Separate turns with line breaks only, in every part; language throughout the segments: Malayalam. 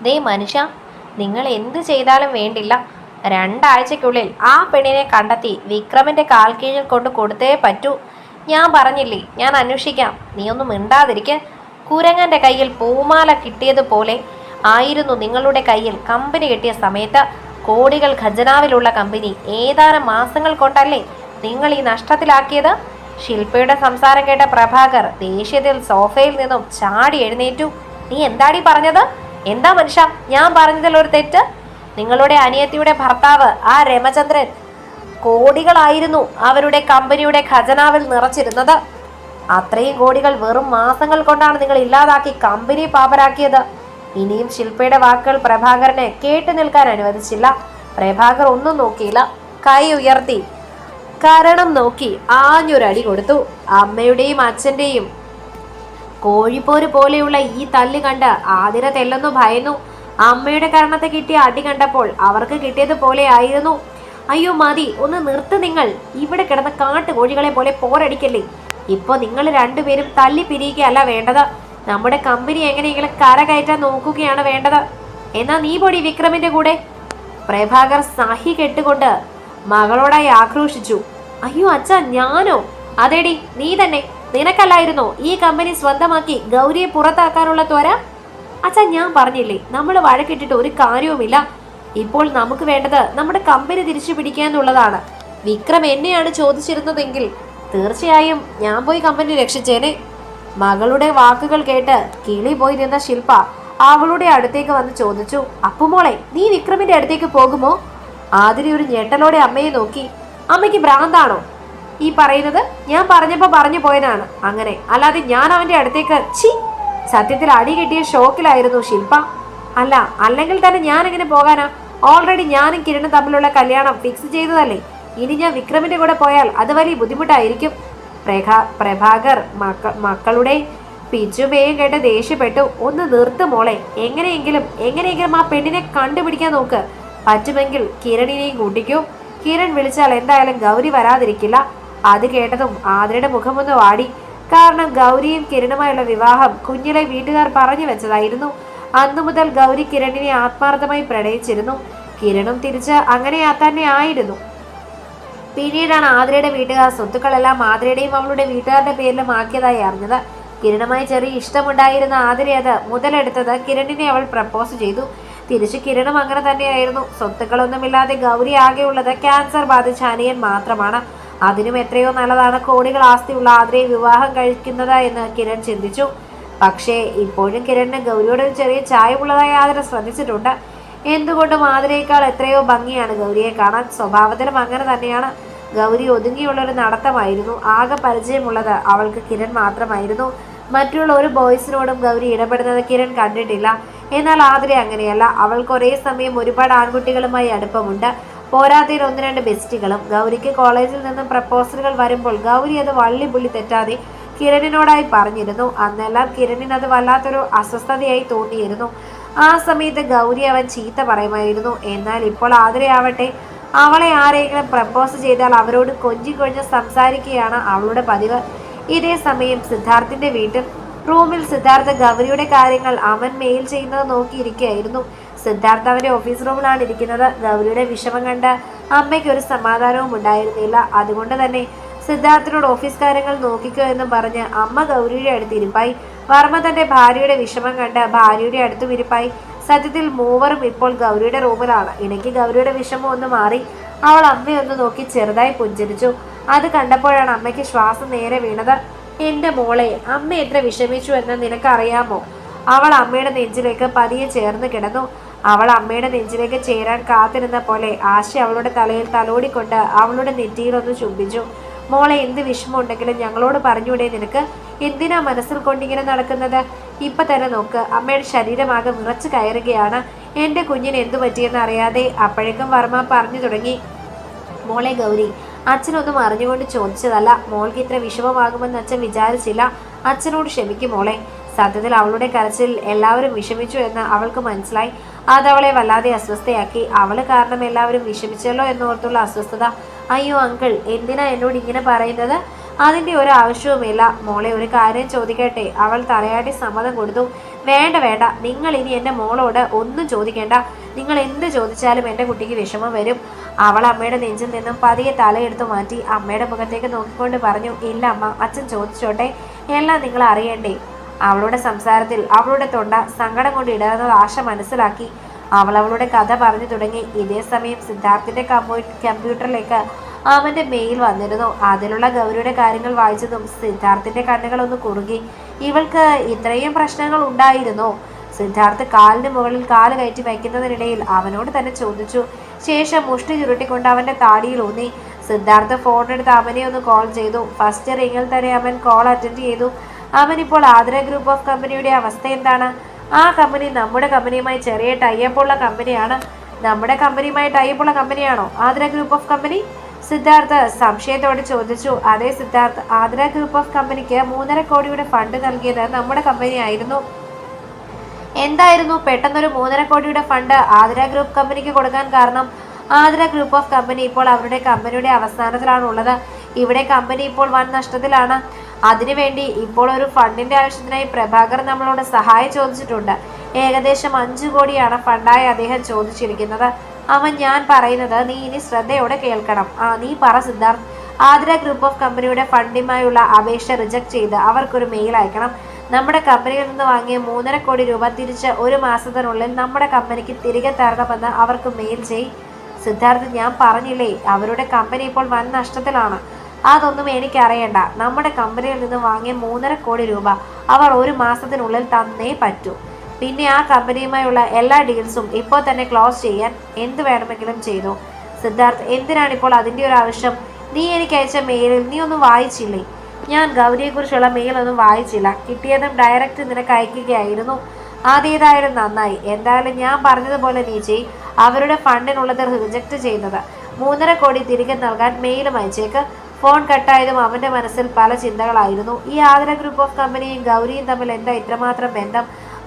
ദേ മനുഷ്യ, നിങ്ങൾ എന്ത് ചെയ്താലും വേണ്ടില്ല, 2 ആഴ്ചയ്ക്കുള്ളിൽ ആ പെണ്ണിനെ കണ്ടെത്തി വിക്രമിന്റെ കാൽ കീഴിൽ കൊണ്ട് കൊടുത്തേ പറ്റൂ. ഞാൻ പറഞ്ഞില്ലേ, ഞാൻ അന്വേഷിക്കാം. നീ ഒന്നും മിണ്ടാതിരിക്കെ. കുരങ്ങന്റെ കയ്യിൽ പൂമാല കിട്ടിയതുപോലെ ആയിരുന്നു നിങ്ങളുടെ കയ്യിൽ കമ്പനി കിട്ടിയ സമയത്ത്. കോടികൾ ഖജനാവിലുള്ള കമ്പനി ഏതാനും മാസങ്ങൾ കൊണ്ടല്ലേ നിങ്ങൾ ഈ നഷ്ടത്തിലാക്കിയത്? ശില്പയുടെ സംസാരം കേട്ട പ്രഭാകർ ദേഷ്യത്തിൽ സോഫയിൽ നിന്നും ചാടി എഴുന്നേറ്റു. നീ എന്താടി പറഞ്ഞത്? എന്താ മനുഷ്യ ഞാൻ പറഞ്ഞതിൽ ഒരു തെറ്റ്? നിങ്ങളുടെ അനിയത്തിയുടെ ഭർത്താവ് ആ രമചന്ദ്രൻ കോടികളായിരുന്നു അവരുടെ കമ്പനിയുടെ ഖജനാവിൽ നിറച്ചിരുന്നത്. അത്രയും കോടികൾ വെറും മാസങ്ങൾ കൊണ്ടാണ് നിങ്ങൾ ഇല്ലാതാക്കി കമ്പനി പാപരാക്കിയത്. ഇനിയും ശില്പയുടെ വാക്കുകൾ പ്രഭാകരനെ കേട്ടു നിൽക്കാൻ അനുവദിച്ചില്ല. പ്രഭാകർ ഒന്നും നോക്കിയില്ല, കൈ ഉയർത്തി കരണം നോക്കി ആഞ്ഞൊരടി കൊടുത്തു. അമ്മയുടെയും അച്ഛന്റെയും കോഴിപ്പോര് പോലെയുള്ള ഈ തല്ല് കണ്ട് ആതിര തെല്ലെന്നു ഭയന്നു. അമ്മയുടെ കരണത്തെ കിട്ടിയ അടി കണ്ടപ്പോൾ അവർക്ക് കിട്ടിയതുപോലെ ആയിരുന്നു. അയ്യോ മതി, ഒന്ന് നിർത്ത്. നിങ്ങൾ ഇവിടെ കിടന്ന കാട്ടുകോഴികളെ പോലെ പോരടിക്കല്ലേ. ഇപ്പൊ നിങ്ങൾ രണ്ടുപേരും തല്ലി പിരിയുകയല്ല വേണ്ടത്, നമ്മുടെ കമ്പനി എങ്ങനെയെങ്കിലും കര കയറ്റാൻ നോക്കുകയാണ് വേണ്ടത്. എന്നാ നീ പൊടി വിക്രമിന്റെ കൂടെ. പ്രഭാകർ സഹി കെട്ടുകൊണ്ട് മകളോടായി ആക്രോശിച്ചു. അയ്യോ അച്ഛ, ഞാനോ? അതേടി, നീ തന്നെ. നിനക്കല്ലായിരുന്നോ ഈ കമ്പനി സ്വന്തമാക്കി ഗൗരിയെ പുറത്താക്കാനുള്ള ത്വര? അച്ഛാ, ഞാൻ പറഞ്ഞില്ലേ, നമ്മൾ വഴക്കിട്ടിട്ട് ഒരു കാര്യവുമില്ല. ഇപ്പോൾ നമുക്ക് വേണ്ടത് നമ്മുടെ കമ്പനി തിരിച്ചു പിടിക്കാന്നുള്ളതാണ്. വിക്രം എന്നെയാണ് ചോദിച്ചിരുന്നതെങ്കിൽ തീർച്ചയായും ഞാൻ പോയി കമ്പനി രക്ഷിച്ചേനെ. മകളുടെ വാക്കുകൾ കേട്ട് കിളി പോയി നിന്ന ശില്പ അവളുടെ അടുത്തേക്ക് വന്ന് ചോദിച്ചു. അപ്പുമോളെ, നീ വിക്രമിന്റെ അടുത്തേക്ക് പോകുമോ? ആതിരി ഒരു ഞെട്ടലോടെ അമ്മയെ നോക്കി. അമ്മയ്ക്ക് ഭ്രാന്താണോ ഈ പറയുന്നത്? ഞാൻ പറഞ്ഞപ്പോ പറഞ്ഞു പോയതാണ് അങ്ങനെ, അല്ലാതെ ഞാൻ അവന്റെ അടുത്തേക്ക്. ഛി! സത്യത്തിൽ അടി കിട്ടിയ ഷോക്കിലായിരുന്നു ശില്പ. അല്ലെങ്കിൽ തന്നെ ഞാൻ എങ്ങനെ പോകാനാ? ഓൾറെഡി ഞാനും കിരണും തമ്മിലുള്ള കല്യാണം ഫിക്സ് ചെയ്തതല്ലേ. ഇനി ഞാൻ വിക്രമിന്റെ കൂടെ പോയാൽ അത് വലിയ ബുദ്ധിമുട്ടായിരിക്കും. പ്രഭാകർ മക്കളുടെ പിച്ചുമേയും കേട്ട് ദേഷ്യപ്പെട്ടു. ഒന്ന് നിർത്ത് മോളെ, എങ്ങനെയെങ്കിലും ആ പെണ്ണിനെ കണ്ടുപിടിക്കാൻ നോക്ക്. പറ്റുമെങ്കിൽ കിരണിനെയും കൂട്ടിക്കൂ. കിരൺ വിളിച്ചാൽ എന്തായാലും ഗൗരി വരാതിരിക്കില്ല. അത് കേട്ടതും ആതിരയുടെ മുഖമൊന്ന് വാടി. കാരണം ഗൗരിയും കിരണുമായുള്ള വിവാഹം കുഞ്ഞിലെ വീട്ടുകാർ പറഞ്ഞു വെച്ചതായിരുന്നു. അന്നു മുതൽ ഗൗരി കിരണിനെ ആത്മാർത്ഥമായി പ്രണയിച്ചിരുന്നു. കിരണും തിരിച്ച് അങ്ങനെ തന്നെ ആയിരുന്നു. പിന്നീടാണ് ആതിരയുടെ വീട്ടുകാർ സ്വത്തുക്കളെല്ലാം ആതിരയുടെയും അവളുടെ വീട്ടുകാരുടെ പേരിലും ആക്കിയതായി അറിഞ്ഞത്. കിരണുമായി ചെറിയ ഇഷ്ടമുണ്ടായിരുന്ന ആതിര അത് മുതലെടുത്തത് കിരണിനെ അവൾ പ്രപ്പോസ് ചെയ്തു. തിരിച്ചു കിരണും അങ്ങനെ തന്നെയായിരുന്നു. സ്വത്തുക്കളൊന്നുമില്ലാതെ ഗൗരി ആകെയുള്ളത് ക്യാൻസർ ബാധിച്ച അനിയൻ മാത്രമാണ്. അതിനും എത്രയോ നല്ലതാണ് കോടികൾ ആസ്തിയുള്ള ആതിരയെ വിവാഹം കഴിക്കുന്നത് എന്ന് കിരൺ ചിന്തിച്ചു. പക്ഷേ ഇപ്പോഴും കിരണിന് ഗൗരിയോട് ഒരു ചെറിയ ചായവുള്ളതായി ആതിര ശ്രദ്ധിച്ചിട്ടുണ്ട്. എന്തുകൊണ്ടും ആതിരയേക്കാൾ എത്രയോ ഭംഗിയാണ് ഗൗരിയെ കാണാൻ. സ്വഭാവത്തിലും അങ്ങനെ തന്നെയാണ്. ഗൗരി ഒതുങ്ങിയുള്ളൊരു നടത്തമായിരുന്നു. ആകെ പരിചയമുള്ളത് അവൾക്ക് കിരൺ മാത്രമായിരുന്നു. മറ്റുള്ള ഒരു ബോയ്സിനോടും ഗൗരി ഇടപെടുന്നത് കിരൺ കണ്ടിട്ടില്ല. എന്നാൽ ആതിര അങ്ങനെയല്ല. അവൾക്ക് ഒരേ സമയം ഒരുപാട് ആൺകുട്ടികളുമായി അടുപ്പമുണ്ട്. പോരാത്തതിൽ 1-2 ബെസ്റ്റികളും. ഗൗരിക്ക് കോളേജിൽ നിന്നും പ്രപ്പോസലുകൾ വരുമ്പോൾ ഗൗരി അത് വള്ളിപുള്ളി തെറ്റാതെ കിരണിനോടായി പറഞ്ഞിരുന്നു. അന്നെല്ലാം കിരണിന് അത് വല്ലാത്തൊരു അസ്വസ്ഥതയായി തോന്നിയിരുന്നു. ആ സമയത്ത് ഗൗരി അവൻ ചീത്ത പറയുമായിരുന്നു. എന്നാൽ ഇപ്പോൾ ആതിരയാവട്ടെ, അവളെ ആരെങ്കിലും പ്രപ്പോസ് ചെയ്താൽ അവരോട് കൊഞ്ചി കൊഞ്ച് സംസാരിക്കുകയാണ് അവളുടെ പതിവ്. ഇതേ സമയം സിദ്ധാർത്ഥിന്റെ വീട്ടിൽ റൂമിൽ സിദ്ധാർത്ഥ ഗൗരിയുടെ കാര്യങ്ങൾ അവൻ മെയിൽ ചെയ്യുന്നത് നോക്കിയിരിക്കുകയായിരുന്നു. സിദ്ധാർത്ഥ അവന്റെ ഓഫീസ് റൂമിലാണ് ഇരിക്കുന്നത്. ഗൗരിയുടെ വിഷമം കണ്ട് അമ്മയ്ക്ക് ഒരു സമാധാനവും ഉണ്ടായിരുന്നില്ല. അതുകൊണ്ട് തന്നെ സിദ്ധാർത്ഥിനോട് ഓഫീസ് കാര്യങ്ങൾ നോക്കിക്കോ എന്നും പറഞ്ഞ് അമ്മ ഗൗരിയുടെ അടുത്ത് ഇരിപ്പായി. വർമ്മ തന്റെ ഭാര്യയുടെ വിഷമം കണ്ട് ഭാര്യയുടെ അടുത്തും ഇരിപ്പായി. സത്യത്തിൽ മൂവരും ഇപ്പോൾ ഗൗരിയുടെ റൂമിലാണ്. ഇടയ്ക്ക് ഗൗരിയുടെ വിഷമം ഒന്ന് മാറി. അവൾ അമ്മയൊന്ന് നോക്കി ചെറുതായി പുഞ്ചിരിച്ചു. അത് കണ്ടപ്പോഴാണ് അമ്മയ്ക്ക് ശ്വാസം നേരെ വീണത്. എന്റെ മോളെ, അമ്മ എത്ര വിഷമിച്ചു എന്ന് നിനക്കറിയാമോ? അവൾ അമ്മയുടെ നെഞ്ചിലേക്ക് പതിയെ ചേർന്ന് കിടന്നു. അവൾ അമ്മയുടെ നെഞ്ചിലേക്ക് ചേരാൻ കാത്തിരുന്ന പോലെ ആശ അവളുടെ തലയിൽ തലോടിക്കൊണ്ട് അവളുടെ നെറ്റിയിലൊന്ന് ചുംബിച്ചു. മോളെ, എന്ത് വിഷമമുണ്ടെങ്കിലും ഞങ്ങളോട് പറഞ്ഞൂടെ നിനക്ക്? എന്തിനാ മനസ്സിൽ കൊണ്ടിങ്ങനെ നടക്കുന്നത്? ഇപ്പൊ തന്നെ നോക്ക്, അമ്മയുടെ ശരീരമാകെ വിറച്ചു കയറുകയാണ്. എന്റെ കുഞ്ഞിന് എന്തു പറ്റിയെന്ന് അറിയാതെ. അപ്പോഴേക്കും വർമ്മ പറഞ്ഞു തുടങ്ങി. മോളെ ഗൗരി, അച്ഛനൊന്നും അറിഞ്ഞുകൊണ്ട് ചോദിച്ചതല്ല. മോൾക്ക് ഇത്ര വിഷമമാകുമെന്ന് അച്ഛൻ വിചാരിച്ചില്ല. അച്ഛനോട് ക്ഷമിക്കും മോളെ. സത്യത്തിൽ അവളുടെ കരച്ചിൽ എല്ലാവരും വിഷമിച്ചു എന്ന് അവൾക്ക് മനസ്സിലായി. അതവളെ വല്ലാതെ അസ്വസ്ഥയാക്കി. അവള് കാരണം എല്ലാവരും വിഷമിച്ചല്ലോ എന്നോർത്തുള്ള അസ്വസ്ഥത. അയ്യോ അങ്കിൾ, എന്തിനാ എന്നോട് ഇങ്ങനെ പറയുന്നത്? അതിൻ്റെ ഒരു ആവശ്യവുമില്ല. മോളെ ഒരു കാര്യം ചോദിക്കട്ടെ? അവൾ തലയാട്ടി സമ്മതം കൊടുത്തു. വേണ്ട വേണ്ട, നിങ്ങൾ ഇനി എൻ്റെ മോളോട് ഒന്നും ചോദിക്കേണ്ട. നിങ്ങൾ എന്ത് ചോദിച്ചാലും എൻ്റെ കുട്ടിക്ക് വിഷമം വരും. അവൾ അമ്മയുടെ നെഞ്ചിൽ നിന്നും പതിയെ തലയെടുത്തു മാറ്റി അമ്മയുടെ മുഖത്തേക്ക് നോക്കിക്കൊണ്ട് പറഞ്ഞു, ഇല്ല അമ്മ, അച്ഛൻ ചോദിച്ചോട്ടെ, എല്ലാം നിങ്ങൾ അറിയണ്ടേ? അവളുടെ സംസാരത്തിൽ അവളുടെ തൊണ്ട സങ്കടം കൊണ്ട് ഇടറുന്നത് ആശ മനസ്സിലാക്കി. അവൾ അവളുടെ കഥ പറഞ്ഞു തുടങ്ങി. ഇതേ സമയം സിദ്ധാർത്ഥിന്റെ കമ്പ്യൂട്ടറിലേക്ക് അവന്റെ മെയിൽ വന്നിരുന്നു. അതിലുള്ള ഗൗരിയുടെ കാര്യങ്ങൾ വായിച്ചതും സിദ്ധാർത്ഥിന്റെ കണ്ണുകൾ ഒന്ന് കുറുകി. ഇവൾക്ക് ഇത്രയും പ്രശ്നങ്ങൾ ഉണ്ടായിരുന്നോ? സിദ്ധാർത്ഥ് കാലിന് മുകളിൽ കാല് കയറ്റി വയ്ക്കുന്നതിനിടയിൽ അവനോട് തന്നെ ചോദിച്ചു. ശേഷം മുഷ്ടി ചുരുട്ടിക്കൊണ്ട് അവന്റെ താടിയിൽ ഊന്നി. സിദ്ധാർത്ഥ് ഫോണെടുത്ത് അവനെ ഒന്ന് കോൾ ചെയ്തു. ഫസ്റ്റ് റിങ്ങിൽ തന്നെ അവൻ കോൾ അറ്റൻഡ് ചെയ്തു. അവനിപ്പോൾ ആതിര ഗ്രൂപ്പ് ഓഫ് കമ്പനിയുടെ അവസ്ഥ എന്താണ്? ആ കമ്പനി നമ്മുടെ കമ്പനിയുമായി ചെറിയ ടൈപ്പുള്ള കമ്പനിയാണ്. നമ്മുടെ കമ്പനിയുമായി ടൈപ്പുള്ള കമ്പനിയാണോ Athira group of company? Siddharth സംശയത്തോടെ ചോദിച്ചു. അതെ സിദ്ധാർത്ഥ്, ആതിര ഗ്രൂപ്പ് ഓഫ് കമ്പനിക്ക് 3.5 കോടിയുടെ ഫണ്ട് നൽകിയത് നമ്മുടെ കമ്പനിയായിരുന്നു. എന്തായിരുന്നു പെട്ടെന്നൊരു 3.5 കോടിയുടെ ഫണ്ട് ആതിര ഗ്രൂപ്പ് കമ്പനിക്ക് കൊടുക്കാൻ കാരണം? ആതിര ഗ്രൂപ്പ് ഓഫ് കമ്പനി ഇപ്പോൾ അവരുടെ കമ്പനിയുടെ അവസാനത്തിലാണ് ഉള്ളത്. ഇവിടെ കമ്പനി ഇപ്പോൾ വൻ നഷ്ടത്തിലാണ്. അതിനുവേണ്ടി ഇപ്പോൾ ഒരു ഫണ്ടിന്റെ ആവശ്യത്തിനായി പ്രഭാകർ നമ്മളോട് സഹായം ചോദിച്ചിട്ടുണ്ട്. ഏകദേശം 5 കോടിയാണ് ഫണ്ടായി അദ്ദേഹം ചോദിച്ചിരിക്കുന്നത്. അവൻ ഞാൻ പറയുന്നത് നീ ഇനി ശ്രദ്ധയോടെ കേൾക്കണം. നീ പറ സിദ്ധാർത്ഥ്. ആതിര ഗ്രൂപ്പ് ഓഫ് കമ്പനിയുടെ ഫണ്ടിനുമായുള്ള അപേക്ഷ റിജക്ട് ചെയ്ത് അവർക്കൊരു മെയിൽ അയക്കണം. നമ്മുടെ കമ്പനിയിൽ നിന്ന് വാങ്ങിയ 3.5 കോടി രൂപ തിരിച്ച് 1 മാസത്തിനുള്ളിൽ നമ്മുടെ കമ്പനിക്ക് തിരികെ തരണമെന്ന് അവർക്ക് മെയിൽ ചെയ്. സിദ്ധാർത്ഥ്, ഞാൻ പറഞ്ഞില്ലേ അവരുടെ കമ്പനി ഇപ്പോൾ വൻ നഷ്ടത്തിലാണ്. അതൊന്നും എനിക്കറിയണ്ട. നമ്മുടെ കമ്പനിയിൽ നിന്ന് വാങ്ങിയ 3.5 കോടി രൂപ അവർ 1 മാസത്തിനുള്ളിൽ തന്നേ പറ്റൂ. പിന്നെ ആ കമ്പനിയുമായുള്ള എല്ലാ ഡീൽസും ഇപ്പോൾ തന്നെ ക്ലോസ് ചെയ്യാൻ എന്ത് വേണമെങ്കിലും ചെയ്തു. സിദ്ധാർത്ഥ്, എന്തിനാണിപ്പോൾ അതിൻ്റെ ഒരു ആവശ്യം? നീ എനിക്ക് അയച്ച മെയിലിൽ നീ ഒന്നും വായിച്ചില്ലേ? ഞാൻ ഗൗരിയെക്കുറിച്ചുള്ള മെയിലൊന്നും വായിച്ചില്ല. കിട്ടിയതും ഡയറക്റ്റ് നിനക്ക് അയക്കുകയായിരുന്നു. അതേതായാലും നന്നായി. എന്തായാലും ഞാൻ പറഞ്ഞതുപോലെ നീ ചെയ്. അവരുടെ ഫണ്ടിനുള്ളത് റിജക്റ്റ് ചെയ്യുന്നത് 3.5 കോടി തിരികെ നൽകാൻ മെയിലും അയച്ചേക്ക്. ഫോൺ കട്ടായതും അവന്റെ മനസ്സിൽ പല ചിന്തകളായിരുന്നു. ഈ ആതിര ഗ്രൂപ്പ് ഓഫ് കമ്പനിയും ഗൗരിയും തമ്മിൽ എന്താ ഇത്രമാത്രം ബന്ധം?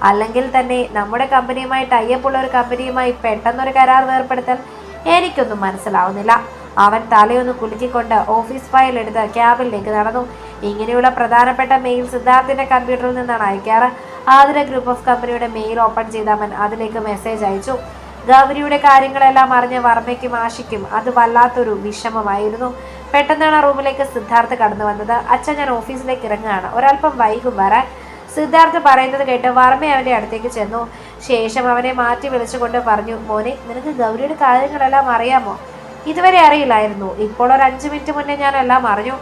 അല്ലെങ്കിൽ തന്നെ നമ്മുടെ കമ്പനിയുമായി ടൈപ്പുള്ള ഒരു കമ്പനിയുമായി പെട്ടെന്നൊരു കരാർ ഏർപ്പെടുത്താൻ എനിക്കൊന്നും മനസ്സിലാവുന്നില്ല. അവൻ തലയൊന്ന് കുലുക്കിക്കൊണ്ട് ഓഫീസ് ഫയൽ എടുത്ത് ക്യാബിനിലേക്ക് നടന്നു. ഇങ്ങനെയുള്ള പ്രധാനപ്പെട്ട മെയിൽ സിദ്ധാർത്ഥിന്റെ കമ്പ്യൂട്ടറിൽ നിന്നാണ് അയക്കാറ്. ആതിര ഗ്രൂപ്പ് ഓഫ് കമ്പനിയുടെ മെയിൽ ഓപ്പൺ ചെയ്ത അവൻ അതിലേക്ക് മെസ്സേജ് അയച്ചു. ഗൗരിയുടെ കാര്യങ്ങളെല്ലാം അറിഞ്ഞ വർമ്മയ്ക്കും ആഷിക്കും അത് വല്ലാത്തൊരു വിഷമമായിരുന്നു. പെട്ടെന്നാണ് റൂമിലേക്ക് സിദ്ധാർത്ഥ് കടന്നു വന്നത്. അച്ഛൻ, ഞാൻ ഓഫീസിലേക്ക് ഇറങ്ങുകയാണ്, ഒരല്പം വൈകും വരാൻ. സിദ്ധാർത്ഥ് പറയുന്നത് കേട്ട് വർമ്മ അവൻ്റെ അടുത്തേക്ക് ചെന്നു. ശേഷം അവനെ മാറ്റി വിളിച്ചുകൊണ്ട് പറഞ്ഞു, മോനെ, നിനക്ക് ഗൗരിയുടെ കാര്യങ്ങളെല്ലാം അറിയാമോ? ഇതുവരെ അറിയില്ലായിരുന്നു. ഇപ്പോൾ ഒരു 5 മിനിറ്റ് മുന്നേ ഞാൻ എല്ലാം അറിഞ്ഞു.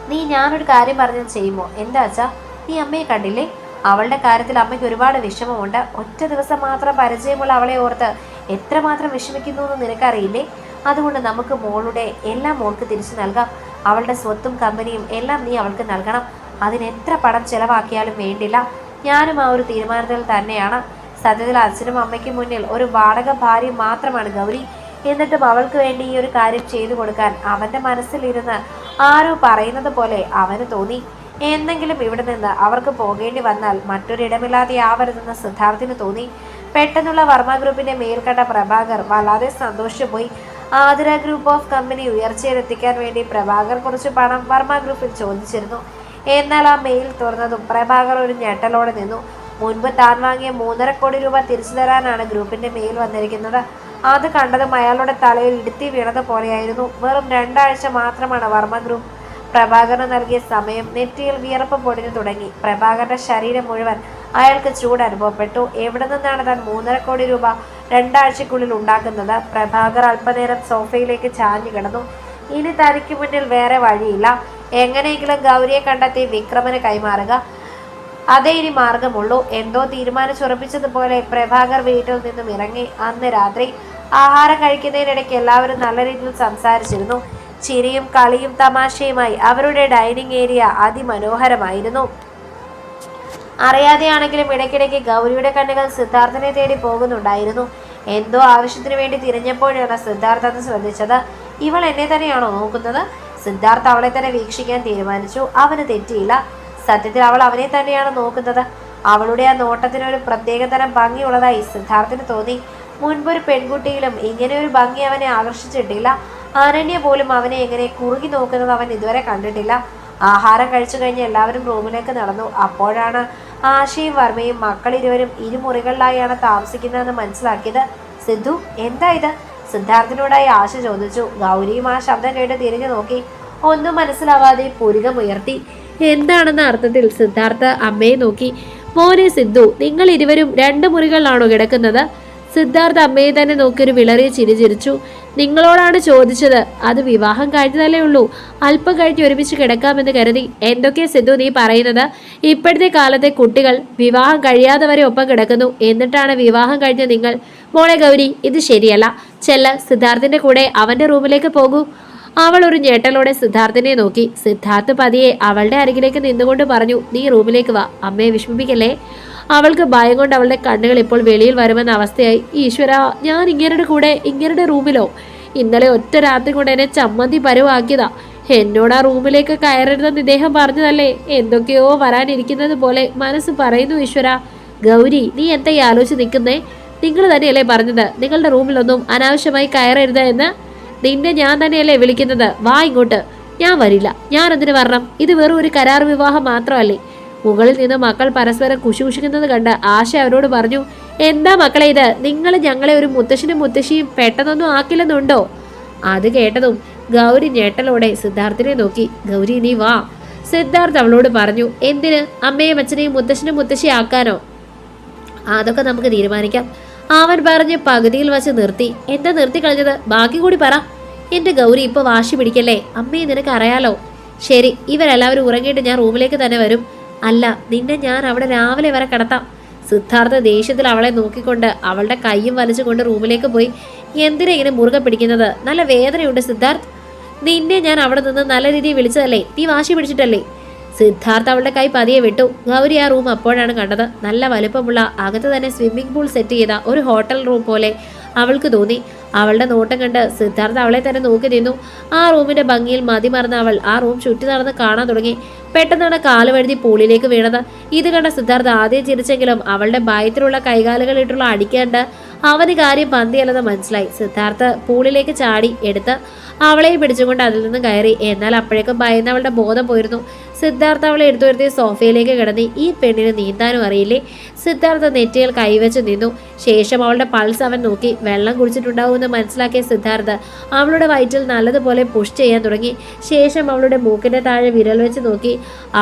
നീ ഞാനൊരു കാര്യം പറഞ്ഞത് ചെയ്യുമോ? എന്താ അച്ഛാ? നീ അമ്മയെ കണ്ടില്ലേ? അവളുടെ കാര്യത്തിൽ അമ്മയ്ക്ക് ഒരുപാട് വിഷമമുണ്ട്. ഒറ്റ ദിവസം മാത്രം പരിചയമുള്ള അവളെ ഓർത്ത് എത്രമാത്രം വിഷമിക്കുന്നു എന്ന് നിനക്കറിയില്ലേ? അതുകൊണ്ട് നമുക്ക് മോളുടെ എല്ലാം മോൾക്ക് തിരിച്ചു നൽകാം. അവളുടെ സ്വത്തും കമ്പനിയും എല്ലാം നീ അവൾക്ക് നൽകണം. അതിന് എത്ര പണം ചെലവാക്കിയാലും വേണ്ടില്ല. ഞാനും ആ ഒരു തീരുമാനത്തിൽ തന്നെയാണ്. സത്യത്തിൽ അച്ഛനും അമ്മയ്ക്കും മുന്നിൽ ഒരു വാടക ഭാര്യ മാത്രമാണ് ഗൗരി. എന്നിട്ടും അവൾക്ക് വേണ്ടി ഈ ഒരു കാര്യം ചെയ്തു കൊടുക്കാൻ അവൻ്റെ മനസ്സിലിരുന്ന് ആരോ പറയുന്നത് പോലെ അവന് തോന്നി. എന്നെങ്കിലും ഇവിടെ നിന്ന് അവർക്ക് പോകേണ്ടി വന്നാൽ മറ്റൊരിടമില്ലാതെ ആവരുതെന്ന് സിദ്ധാർത്ഥിന് തോന്നി. പെട്ടെന്നുള്ള വർമ്മ ഗ്രൂപ്പിന്റെ മേൽക്കണ്ട പ്രഭാകർ വല്ലാതെ സന്തോഷിച്ചു പോയി. ആതിര ഗ്രൂപ്പ് ഓഫ് കമ്പനി ഉയർച്ചയിലെത്തിക്കാൻ വേണ്ടി പ്രഭാകർ കുറച്ച് പണം വർമ്മ ഗ്രൂപ്പിൽ ചോദിച്ചിരുന്നു. എന്നാൽ ആ മെയിൽ തുറന്നതും പ്രഭാകർ ഒരു ഞെട്ടലോടെ നിന്നു. മുൻപ് താൻ വാങ്ങിയ 3.5 കോടി രൂപ തിരിച്ചു തരാനാണ് ഗ്രൂപ്പിന്റെ മെയിൽ വന്നിരിക്കുന്നത്. അത് കണ്ടതും അയാളുടെ തലയിൽ ഇടുത്തി വീണത് പോലെയായിരുന്നു. വെറും 2 ആഴ്ച മാത്രമാണ് വർമ്മ ഗ്രൂപ്പ് പ്രഭാകരന് നൽകിയ സമയം. നെറ്റിയിൽ വിയർപ്പ് പൊടിഞ്ഞു തുടങ്ങി. പ്രഭാകരന്റെ ശരീരം മുഴുവൻ അയാൾക്ക് ചൂട് അനുഭവപ്പെട്ടു. എവിടെ നിന്നാണ് താൻ 3.5 കോടി രൂപ 2 ആഴ്ചക്കുള്ളിൽ ഉണ്ടാക്കുന്നത്? പ്രഭാകർ അല്പനേരം സോഫയിലേക്ക് ചാഞ്ഞു കിടന്നു. ഇനി തനിക്ക് മുന്നിൽ വേറെ വഴിയില്ല. എങ്ങനെയെങ്കിലും ഗൗരിയെ കണ്ടെത്തി വിക്രമന് കൈമാറുക, അതേ ഇനി മാർഗമുള്ളൂ. എന്തോ തീരുമാനിച്ചുറപ്പിച്ചതുപോലെ പ്രഭാകർ വീട്ടിൽ നിന്നും ഇറങ്ങി. അന്ന് രാത്രി ആഹാരം കഴിക്കുന്നതിനിടയ്ക്ക് എല്ലാവരും നല്ല രീതിയിൽ സംസാരിച്ചിരുന്നു. ചിരിയും കളിയും തമാശയുമായി അവരുടെ ഡൈനിങ് ഏരിയ അതിമനോഹരമായിരുന്നു. അറിയാതെയാണെങ്കിലും ഇടയ്ക്കിടയ്ക്ക് ഗൗരിയുടെ കണ്ണുകൾ സിദ്ധാർത്ഥനെ തേടി പോകുന്നുണ്ടായിരുന്നു. എന്തോ ആവശ്യത്തിന് വേണ്ടി തിരിഞ്ഞപ്പോഴാണ് സിദ്ധാർത്ഥ അത് ശ്രദ്ധിച്ചത്. ഇവൾ എന്നെ തന്നെയാണോ നോക്കുന്നത്? സിദ്ധാർത്ഥ അവളെ തന്നെ വീക്ഷിക്കാൻ തീരുമാനിച്ചു. അവന് തെറ്റിയില്ല. സത്യത്തിൽ അവൾ അവനെ തന്നെയാണ് നോക്കുന്നത്. അവളുടെ ആ നോട്ടത്തിനൊരു പ്രത്യേകതരം ഭംഗിയുള്ളതായി സിദ്ധാർത്ഥിന് തോന്നി. മുൻപൊരു പെൺകുട്ടിയിലും ഇങ്ങനെ ഒരു ഭംഗി അവനെ ആകർഷിച്ചിട്ടില്ല. അനന്യ പോലും അവനെ എങ്ങനെ കുറുകി നോക്കുന്നത് അവൻ ഇതുവരെ കണ്ടിട്ടില്ല. ആഹാരം കഴിച്ചു കഴിഞ്ഞ് എല്ലാവരും റൂമിലേക്ക് നടന്നു. അപ്പോഴാണ് ആശയും വർമ്മയും മക്കളിരുവരും ഇരുമുറികളിലായാണ് താമസിക്കുന്നതെന്ന് മനസ്സിലാക്കിയത്. സിദ്ധു, എന്താ ഇത്? സിദ്ധാർത്ഥിനോടായി ആശ ചോദിച്ചു. ഗൗരിയും ആ ശബ്ദം കേട്ട് തിരിഞ്ഞു നോക്കി. ഒന്നും മനസ്സിലാവാതെ പുരികമുയർത്തി. എന്താണെന്ന അർത്ഥത്തിൽ സിദ്ധാർത്ഥ അമ്മയെ നോക്കി. മോനെ സിദ്ധു, നിങ്ങൾ ഇരുവരും 2 മുറികളിലാണോ കിടക്കുന്നത്? സിദ്ധാർത്ഥ അമ്മയെ തന്നെ നോക്കിയൊരു വിളറിയ ചിരി ചിരിച്ചു. നിങ്ങളോടാണ് ചോദിച്ചത്. അത് വിവാഹം കഴിഞ്ഞതല്ലേ ഉള്ളൂ. അല്പം കഴിഞ്ഞ് ഒരുമിച്ച് കിടക്കാമെന്ന് കരുതി. എന്തൊക്കെയാ സിദ്ധു നീ പറയുന്നത്? ഇപ്പോഴത്തെ കാലത്തെ കുട്ടികൾ വിവാഹം കഴിയാതെ വരെ ഒപ്പം കിടക്കുന്നു. എന്നിട്ടാണ് വിവാഹം കഴിഞ്ഞ നിങ്ങൾ. മോളെ ഗൗരി, ഇത് ശരിയല്ല. ചെല്ല, സിദ്ധാർത്ഥിന്റെ കൂടെ അവന്റെ റൂമിലേക്ക് പോകൂ. അവൾ ഒരു ഞെട്ടലോടെ സിദ്ധാർത്ഥിനെ നോക്കി. സിദ്ധാർത്ഥ് പതിയെ അവളുടെ അരികിലേക്ക് നിന്നുകൊണ്ട് പറഞ്ഞു, നീ റൂമിലേക്ക് വാ, അമ്മയെ വിഷമിപ്പിക്കല്ലേ. അവൾക്ക് ഭയം കൊണ്ട് അവളുടെ കണ്ണുകൾ ഇപ്പോൾ വെളിയിൽ വരുമെന്ന അവസ്ഥയായി. ഈശ്വര, ഞാൻ ഇങ്ങരുടെ കൂടെ ഇങ്ങരുടെ റൂമിലോ? ഇന്നലെ ഒറ്റ രാത്രി കൊണ്ട് എന്നെ ചമ്മന്തി പരുവാക്കിയതാ. എന്നോട് ആ റൂമിലേക്ക് കയറരുതെന്ന് ഇദ്ദേഹം പറഞ്ഞതല്ലേ. എന്തൊക്കെയോ വരാനിരിക്കുന്നത് പോലെ മനസ്സ് പറയുന്നു. ഈശ്വര. ഗൗരി, നീ എന്തായി ആലോചിച്ച് നിൽക്കുന്നേ? നിങ്ങൾ തന്നെയല്ലേ പറഞ്ഞത് നിങ്ങളുടെ റൂമിലൊന്നും അനാവശ്യമായി കയറരുത് എന്ന്? നിന്നെ ഞാൻ തന്നെയല്ലേ വിളിക്കുന്നത്? വാ ഇങ്ങോട്ട്. ഞാൻ വരില്ല. ഞാൻ എന്തിനു വരണം? ഇത് വെറും ഒരു കരാർ വിവാഹം മാത്രമല്ലേ. മുകളിൽ നിന്ന് മക്കൾ പരസ്പരം കുശുകുശിക്കുന്നത് കണ്ട് ആശ അവരോട് പറഞ്ഞു, എന്താ മക്കളെ ഇത്? നിങ്ങൾ ഞങ്ങളെ ഒരു മുത്തശ്ശനും മുത്തശ്ശിയും പെട്ടെന്നൊന്നും ആക്കില്ലെന്നുണ്ടോ? അത് കേട്ടതും ഗൗരി ഞെട്ടലോടെ സിദ്ധാർത്ഥിനെ നോക്കി. ഗൗരി, നീ വാ. സിദ്ധാർത്ഥ് അവളോട് പറഞ്ഞു. എന്തിന്? അമ്മയും അച്ഛനെയും മുത്തശ്ശനും മുത്തശ്ശി ആക്കാനോ? അതൊക്കെ നമുക്ക് തീരുമാനിക്കാം. അവൻ പറഞ്ഞ് പകുതിയിൽ വച്ച് നിർത്തി. എന്താ നിർത്തി കളഞ്ഞത്? ബാക്കി കൂടി പറ. എന്റെ ഗൗരി, ഇപ്പൊ വാശി പിടിക്കല്ലേ. അമ്മയെ നിനക്ക് അറിയാലോ. ശരി, ഇവരെല്ലാവരും ഉറങ്ങിയിട്ട് ഞാൻ റൂമിലേക്ക് തന്നെ വരും. അല്ല, നിന്നെ ഞാൻ അവിടെ രാവിലെ വരെ കിടത്താം. സിദ്ധാർത്ഥ ദേഷ്യത്തിൽ അവളെ നോക്കിക്കൊണ്ട് അവളുടെ കൈയും വലിച്ചുകൊണ്ട് റൂമിലേക്ക് പോയി. എന്തിനാ ഇങ്ങനെ മുറുകെ പിടിക്കുന്നത്? നല്ല വേദനയുണ്ട് സിദ്ധാർത്ഥ്. നിന്നെ ഞാൻ അവിടെ നിന്ന് നല്ല രീതിയിൽ വിളിച്ചതല്ലേ. നീ വാശി പിടിച്ചിട്ടല്ലേ? സിദ്ധാർത്ഥ അവളുടെ കൈ പതിയെ വിട്ടു. ഗൗരി ആ റൂം അപ്പോഴാണ് കണ്ടത്. നല്ല വലുപ്പമുള്ള, അകത്ത് തന്നെ സ്വിമ്മിംഗ് പൂൾ സെറ്റ് ചെയ്ത ഒരു ഹോട്ടൽ റൂം പോലെ അവൾക്ക് തോന്നി. അവളുടെ നോട്ടം കണ്ട് സിദ്ധാർത്ഥ അവളെ തന്നെ നോക്കി നിന്നു. ആ റൂമിന്റെ ഭംഗിയിൽ മതിമറന്ന അവൾ ആ റൂം ചുറ്റി നടന്ന് കാണാൻ തുടങ്ങി. പെട്ടെന്നാണ് കാല് വഴുതി പൂളിലേക്ക് വീണത്. ഇത് കണ്ട സിദ്ധാർത്ഥ ആദ്യം ചിരിച്ചെങ്കിലും അവളുടെ ഭയത്തിലുള്ള കൈകാലുകളിട്ടുള്ള അടിക്കേണ്ട അവന് കാര്യം പന്തിയല്ലെന്ന് മനസ്സിലായി. സിദ്ധാർത്ഥ പൂളിലേക്ക് ചാടി എടുത്ത് അവളെ പിടിച്ചുകൊണ്ട് അതിൽ നിന്ന് കയറി. എന്നാൽ അപ്പോഴേക്കും ഭയന്ന് അവളുടെ ബോധം പോയിരുന്നു. സിദ്ധാർത്ഥ അവളെ എടുത്തുവരുത്തി സോഫയിലേക്ക് കിടന്നി. ഈ പെണ്ണിന് നീന്താനും അറിയില്ലേ? സിദ്ധാർത്ഥ നെറ്റിയിൽ കൈവച്ച് നിന്നു. ശേഷം അവളുടെ പൾസ് അവൻ നോക്കി. വെള്ളം കുടിച്ചിട്ടുണ്ടാവുമെന്ന് മനസ്സിലാക്കിയ സിദ്ധാർത്ഥ അവളുടെ വയറ്റിൽ നല്ലതുപോലെ പുഷ് ചെയ്യാൻ തുടങ്ങി. ശേഷം അവളുടെ മൂക്കിന്റെ താഴെ വിരൽ വെച്ച് നോക്കി.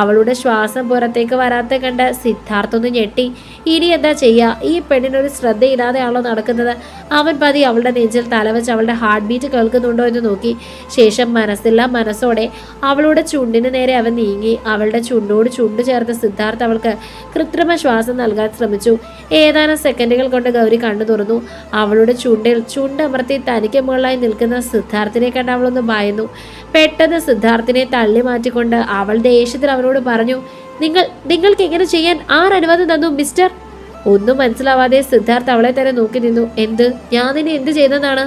അവളുടെ ശ്വാസം പുറത്തേക്ക് വരാത്ത കണ്ട് സിദ്ധാർത്ഥ ഒന്ന് ഞെട്ടി. ഇനി എന്താ ചെയ്യുക? ഈ പെണ്ണിനൊരു ശ്രദ്ധയില്ലാതെയാണല്ലോ നടക്കുന്നത്. അവൻ പതി അവളുടെ നെഞ്ചിൽ തലവെച്ച് അവളുടെ ഹാർട്ട് ബീറ്റ് കേൾക്കുന്നുണ്ടോ എന്ന് നോക്കി. ശേഷം മനസ്സോടെ അവളുടെ ചുണ്ടിന് നേരെ അവൻ നീങ്ങി. അവളുടെ ചുണ്ടോട് ചുണ്ട് ചേർത്ത് സിദ്ധാർത്ഥ അവൾക്ക് കൃത്രിമ ശ്വാസം നൽകാൻ ശ്രമിച്ചു. ഏതാനും സെക്കൻഡുകൾ കൊണ്ട് ഗൗരി കണ്ണു തുറന്നു. അവളുടെ ചുണ്ടിൽ ചുണ്ടമർത്തി തനിക്ക് മുകളിലായി നിൽക്കുന്ന സിദ്ധാർത്ഥിനെ കണ്ട് അവളൊന്ന് ഭയന്നു. പെട്ടെന്ന് സിദ്ധാർത്ഥിനെ തള്ളി മാറ്റിക്കൊണ്ട് അവൾ ദേഷ്യത്തിൽ അവനോട് പറഞ്ഞു, നിങ്ങൾക്ക് ഇങ്ങനെ ചെയ്യാൻ ആരനുവാദം തന്നു മിസ്റ്റർ? ഒന്നും മനസ്സിലാവാതെ സിദ്ധാർത്ഥ അവളെ തന്നെ നോക്കി നിന്നു. എന്ത്? ഞാൻ നിന്നെ എന്ത് ചെയ്തതാണ്?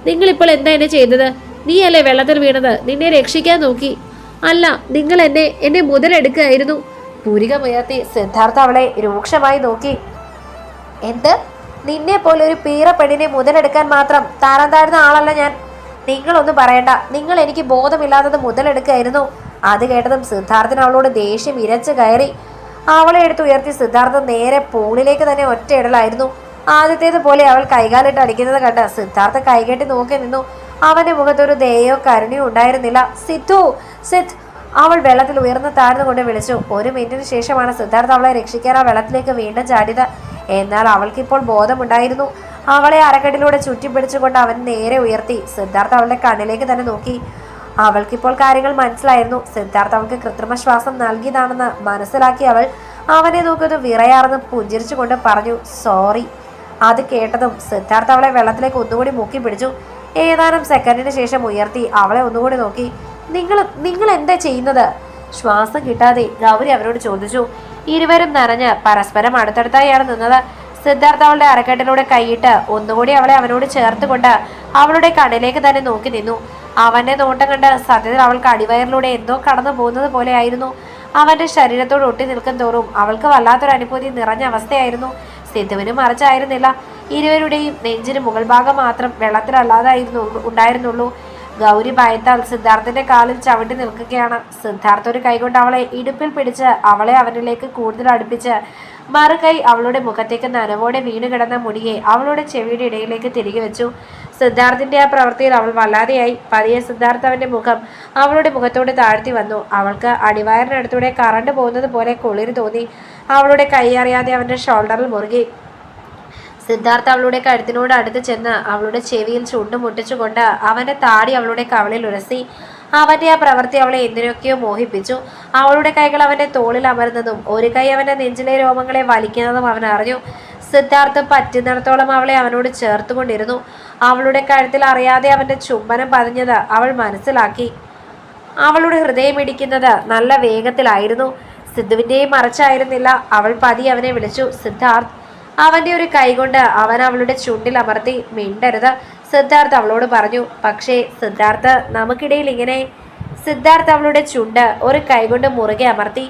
നിങ്ങളിപ്പോൾ എന്താ എന്നെ ചെയ്തത്? നീയല്ലേ വെള്ളത്തിൽ വീണത്? നിന്നെ രക്ഷിക്കാൻ നോക്കി. അല്ല, നിങ്ങൾ എന്നെ മുതലെടുക്കുകയായിരുന്നു. പുരികമുയർത്തി സിദ്ധാർത്ഥ അവളെ രൂക്ഷമായി നോക്കി. എന്ത്? നിന്നെ പോലെ ഒരു പീറ പെണ്ണിനെ മുതലെടുക്കാൻ മാത്രം താരം താഴ്ന്ന ആളല്ല ഞാൻ. നിങ്ങളൊന്നും പറയണ്ട. നിങ്ങൾ എനിക്ക് ബോധമില്ലാത്തത് മുതലെടുക്കുകയായിരുന്നു. അത് കേട്ടതും സിദ്ധാർത്ഥന് അവളോട് ദേഷ്യം ഇരച്ചു കയറി. അവളെ എടുത്ത് ഉയർത്തി സിദ്ധാർത്ഥ നേരെ പൂളിലേക്ക് തന്നെ ഒറ്റയിടലായിരുന്നു. ആദ്യത്തേതുപോലെ അവൾ കൈകാലിട്ട് അടിക്കുന്നത് കണ്ട് സിദ്ധാർത്ഥ കൈകെട്ടി നോക്കി നിന്നു. അവന്റെ മുഖത്തൊരു ദയയോ കരുണയോ ഉണ്ടായിരുന്നില്ല. സിദ്ധ് അവൾ വെള്ളത്തിൽ ഉയർന്നു താഴ്ന്നുകൊണ്ട് വിളിച്ചു. 1 മിനിറ്റിന് ശേഷമാണ് സിദ്ധാർത്ഥ അവളെ രക്ഷിക്കാൻ ആ വെള്ളത്തിലേക്ക് വീണ്ടും ചാടിയത്. എന്നാൽ അവൾക്കിപ്പോൾ ബോധമുണ്ടായിരുന്നു. അവളെ അരക്കെട്ടിലൂടെ ചുറ്റിപ്പിടിച്ചുകൊണ്ട് അവൻ നേരെ ഉയർത്തി. സിദ്ധാർത്ഥ അവളുടെ കണ്ണിലേക്ക് തന്നെ നോക്കി. അവൾക്കിപ്പോൾ കാര്യങ്ങൾ മനസ്സിലായിരുന്നു. സിദ്ധാർത്ഥ അവൾക്ക് കൃത്രിമ ശ്വാസം നൽകിയതാണെന്ന് മനസ്സിലാക്കി അവൾ അവനെ നോക്കിയത് വിറയാർന്ന് പുഞ്ചിരിച്ചുകൊണ്ട് പറഞ്ഞു, സോറി. അത് കേട്ടതും സിദ്ധാർത്ഥ അവളെ വെള്ളത്തിലേക്ക് ഒന്നുകൂടി മുക്കി പിടിച്ചു. ഏതാനും സെക്കൻഡിന് ശേഷം ഉയർത്തി അവളെ ഒന്നുകൂടി നോക്കി. നിങ്ങൾ എന്താ ചെയ്യുന്നത്? ശ്വാസം കിട്ടാതെ ഗൗരി അവരോട് ചോദിച്ചു. ഇരുവരും നനഞ്ഞ് പരസ്പരം അടുത്തടുത്തായാണ് നിന്നത്. സിദ്ധാർത്ഥ അവളുടെ അരക്കെട്ടിലൂടെ കൈയിട്ട് ഒന്നുകൂടി അവളെ അവനോട് ചേർത്തുകൊണ്ട് അവളുടെ കണ്ണിലേക്ക് തന്നെ നോക്കി നിന്നു. അവന്റെ നോട്ടം കണ്ട് സത്യത്തിൽ അവൾക്ക് അടിവയറിലൂടെ എന്തോ കടന്നു പോകുന്നത് പോലെ ആയിരുന്നു. അവന്റെ ശരീരത്തോട് ഒട്ടി നിൽക്കും തോറും അവൾക്ക് വല്ലാത്തൊരു അനുഭൂതി നിറഞ്ഞ അവസ്ഥയായിരുന്നു. സിദ്ധുവിന് മറിച്ചായിരുന്നില്ല. ഇരുവരുടെയും നെഞ്ചിന് മുകൾ ഭാഗം മാത്രം വെള്ളത്തിലല്ലാതായിരുന്നു ഉണ്ടായിരുന്നുള്ളൂ. ഗൗരി ഭയത്താൽ സിദ്ധാർത്ഥന്റെ കാലിൽ ചവിട്ടി നിൽക്കുകയാണ്. സിദ്ധാർത്ഥ ഒരു കൈകൊണ്ട് അവളെ ഇടുപ്പിൽ പിടിച്ച് അവളെ അവനിലേക്ക് കൂടുതൽ അടുപ്പിച്ച് മറുകൈ അവളുടെ മുഖത്തേക്ക് നനവോടെ വീണു കിടന്ന മുടിയെ അവളുടെ ചെവിയുടെ ഇടയിലേക്ക് തിരികെ വെച്ചു. സിദ്ധാർത്ഥിന്റെ ആ പ്രവൃത്തിയിൽ അവൾ വല്ലാതെയായി. പതിയെ സിദ്ധാർത്ഥ അവന്റെ മുഖം അവളുടെ മുഖത്തോട് താഴ്ത്തി വന്നു. അവൾക്ക് അടിവയറിനടുത്തൂടെ കറണ്ട് പോകുന്നത് പോലെ കുളിര് തോന്നി. അവളുടെ കൈ അറിയാതെ അവന്റെ ഷോൾഡറിൽ മുറുകി. സിദ്ധാർത്ഥ അവളുടെ കഴുത്തിനോട് അടുത്ത് ചെന്ന് അവളുടെ ചെവിയിൽ ചുണ്ടു മുട്ടിച്ചുകൊണ്ട് അവന്റെ താടി അവളുടെ കവളിൽ ഉരസി. അവന്റെ ആ പ്രവൃത്തി അവളെ എന്തിനൊക്കെയോ മോഹിപ്പിച്ചു. അവളുടെ കൈകൾ അവന്റെ തോളിൽ അമർന്നതും ഒരു കൈ അവന്റെ നെഞ്ചിലെ രോമങ്ങളെ വലിക്കുന്നതും അവൻ അറിഞ്ഞു. സിദ്ധാർത്ഥ പറ്റുന്നിടത്തോളം അവളെ അവനോട് ചേർത്തുകൊണ്ടിരുന്നു. അവളുടെ കഴുത്തിൽ അറിയാതെ അവന്റെ ചുംബനം പതിഞ്ഞത് അവൾ മനസ്സിലാക്കി. അവളുടെ ഹൃദയം ഇടിക്കുന്നത് നല്ല വേഗത്തിലായിരുന്നു. സിദ്ധുവിന്റെയും മറച്ചായിരുന്നില്ല. അവൾ പതി അവനെ വിളിച്ചു, സിദ്ധാർത്ഥ്. അവന്റെ ഒരു കൈകൊണ്ട് അവൻ അവളുടെ ചുണ്ടിൽ അമർത്തി. മിണ്ടരുത്, സിദ്ധാർത്ഥ് അവളോട് പറഞ്ഞു. പക്ഷേ സിദ്ധാർത്ഥ്, നമുക്കിടയിൽ ഇങ്ങനെ. സിദ്ധാർത്ഥ് അവളുടെ ചുണ്ട് ഒരു കൈകൊണ്ട് മുറുകെ അമർത്തി.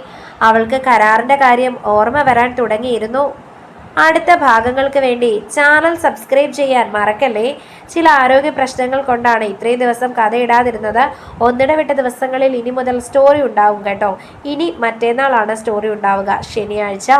അവൾക്ക് കരാറിന്റെ കാര്യം ഓർമ്മ വരാൻ തുടങ്ങിയിരുന്നു. അടുത്ത ഭാഗങ്ങൾക്ക് വേണ്ടി ചാനൽ സബ്സ്ക്രൈബ് ചെയ്യാൻ മറക്കല്ലേ. ചില ആരോഗ്യ പ്രശ്നങ്ങൾ കൊണ്ടാണ് ഇത്രയും ദിവസം കഥയിടാതിരുന്നത്. ഒന്നിടവിട്ട ദിവസങ്ങളിൽ ഇനി മുതൽ സ്റ്റോറി ഉണ്ടാവും കേട്ടോ. ഇനി മറ്റന്നാളാണ് സ്റ്റോറി ഉണ്ടാവുക, ശനിയാഴ്ച.